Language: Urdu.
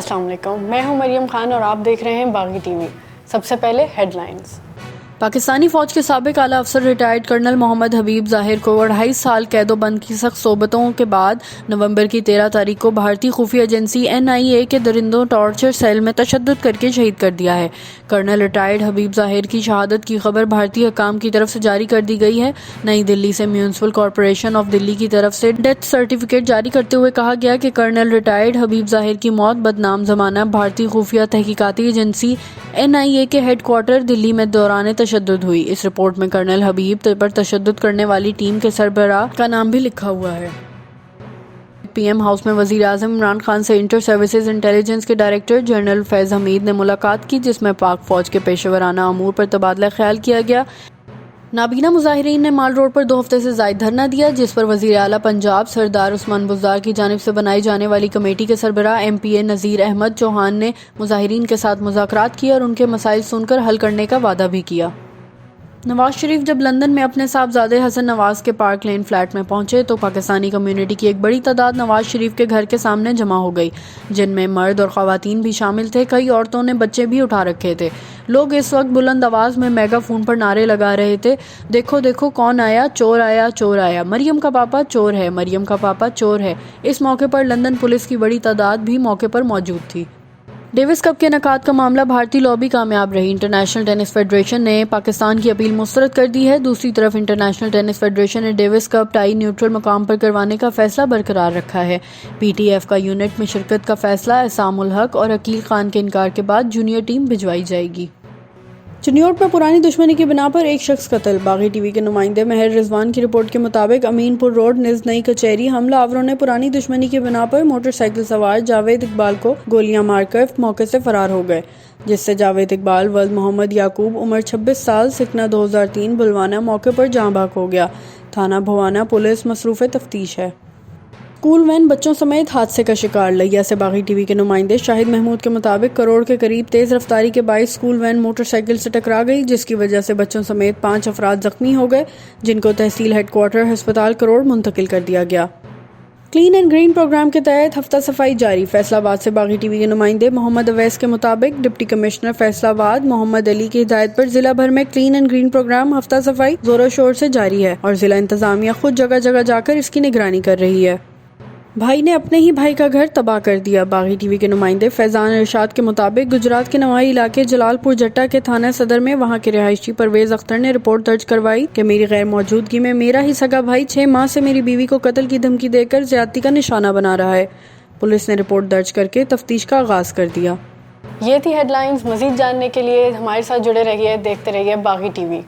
السلام علیکم، میں ہوں مریم خان اور آپ دیکھ رہے ہیں باغی ٹی وی۔ سب سے پہلے ہیڈ لائنز۔ پاکستانی فوج کے سابق اعلیٰ افسر ریٹائرڈ کرنل محمد حبیب ظاہر کو 2.5 سال قید و بند کی سخت صحبتوں کے بعد نومبر کی 13 تاریخ کو بھارتی خفیہ ایجنسی NIA کے درندوں ٹارچر سیل میں تشدد کر کے شہید کر دیا ہے۔ کرنل ریٹائرڈ حبیب ظاہر کی شہادت کی خبر بھارتی حکام کی طرف سے جاری کر دی گئی ہے۔ نئی دلی سے میونسپل کارپوریشن آف دلی کی طرف سے ڈیتھ سرٹیفکیٹ جاری کرتے ہوئے کہا گیا کہ کرنل ریٹائرڈ حبیب ظاہر کی موت بدنام زمانہ بھارتی خفیہ تحقیقاتی ایجنسی NIA کے ہیڈ کوارٹر دلی میں دوران تشدد ہوئی۔ اس رپورٹ میں کرنل حبیب پر تشدد کرنے والی ٹیم کے سربراہ کا نام بھی لکھا ہوا ہے۔ PM ہاؤس میں وزیر اعظم عمران خان سے انٹر سروسز انٹیلیجنس کے ڈائریکٹر جنرل فیض حمید نے ملاقات کی، جس میں پاک فوج کے پیشہ ورانہ امور پر تبادلہ خیال کیا گیا۔ نابینا مظاہرین نے مال روڈ پر 2 ہفتے سے زائد دھرنا دیا، جس پر وزیر اعلیٰ پنجاب سردار عثمان بزدار کی جانب سے بنائی جانے والی کمیٹی کے سربراہ MPA نذیر احمد چوہان نے مظاہرین کے ساتھ مذاکرات کیے اور ان کے مسائل سن کر حل کرنے کا وعدہ بھی کیا۔ نواز شریف جب لندن میں اپنے صاحبزادے حسن نواز کے پارک لین فلیٹ میں پہنچے تو پاکستانی کمیونٹی کی ایک بڑی تعداد نواز شریف کے گھر کے سامنے جمع ہو گئی، جن میں مرد اور خواتین بھی شامل تھے۔ کئی عورتوں نے بچے بھی اٹھا رکھے تھے۔ لوگ اس وقت بلند آواز میں میگا فون پر نعرے لگا رہے تھے، دیکھو دیکھو کون آیا، چور آیا، چور آیا، مریم کا پاپا چور ہے، مریم کا پاپا چور ہے۔ اس موقع پر لندن پولیس کی بڑی تعداد بھی موقع پر موجود تھی۔ ڈیوس کپ کے انعقاد کا معاملہ بھارتی لابی کامیاب رہی۔ انٹرنیشنل ٹینس فیڈریشن نے پاکستان کی اپیل مسترد کر دی ہے۔ دوسری طرف انٹرنیشنل ٹینس فیڈریشن نے ڈیوس کپ ٹائی نیوٹرل مقام پر کروانے کا فیصلہ برقرار رکھا ہے۔ PTF کا یونٹ میں شرکت کا فیصلہ احسام الحق اور عقیل خان کے انکار کے بعد جونیئر ٹیم بھجوائی جائے گی۔ چنیوٹ میں پرانی دشمنی کی بنا پر ایک شخص قتل۔ باغی ٹی وی کے نمائندے مہر رضوان کی رپورٹ کے مطابق امین پور روڈ نزد نئی کچہری حملہ آوروں نے پرانی دشمنی کی بنا پر موٹر سائیکل سوار جاوید اقبال کو گولیاں مار کر موقع سے فرار ہو گئے، جس سے جاوید اقبال ولد محمد یعقوب عمر 26 سال سکنہ 2003 بھلوانا موقع پر جاں بحق ہو گیا۔ تھانہ بھوانا پولیس مصروف تفتیش ہے۔ اسکول وین بچوں سمیت حادثے کا شکار۔ لیا سے باغی ٹی وی کے نمائندے شاہد محمود کے مطابق کروڑ کے قریب تیز رفتاری کے باعث اسکول وین موٹر سائیکل سے ٹکرا گئی، جس کی وجہ سے بچوں سمیت 5 افراد زخمی ہو گئے، جن کو تحصیل ہیڈ کوارٹر ہسپتال کروڑ منتقل کر دیا گیا۔ کلین اینڈ گرین پروگرام کے تحت ہفتہ صفائی جاری۔ فیصل آباد سے باغی ٹی وی کے نمائندے محمد اویس کے مطابق ڈپٹی کمشنر فیصل آباد محمد علی کی ہدایت پر ضلع بھر میں کلین اینڈ گرین پروگرام ہفتہ صفائی زور و شور سے جاری ہے اور ضلع انتظامیہ خود جگہ جگہ جا کر اس کی نگرانی کر رہی ہے۔ بھائی نے اپنے ہی بھائی کا گھر تباہ کر دیا۔ باغی ٹی وی کے نمائندے فیضان ارشاد کے مطابق گجرات کے نوائی علاقے جلال پور جٹا کے تھانہ صدر میں وہاں کے رہائشی پرویز اختر نے رپورٹ درج کروائی کہ میری غیر موجودگی میں میرا ہی سگا بھائی 6 ماہ سے میری بیوی کو قتل کی دھمکی دے کر زیادتی کا نشانہ بنا رہا ہے۔ پولیس نے رپورٹ درج کر کے تفتیش کا آغاز کر دیا۔ یہ تھی ہیڈ لائنز۔ مزید جاننے کے لیے ہمارے ساتھ جڑے رہیے، دیکھتے رہیے باغی ٹی وی۔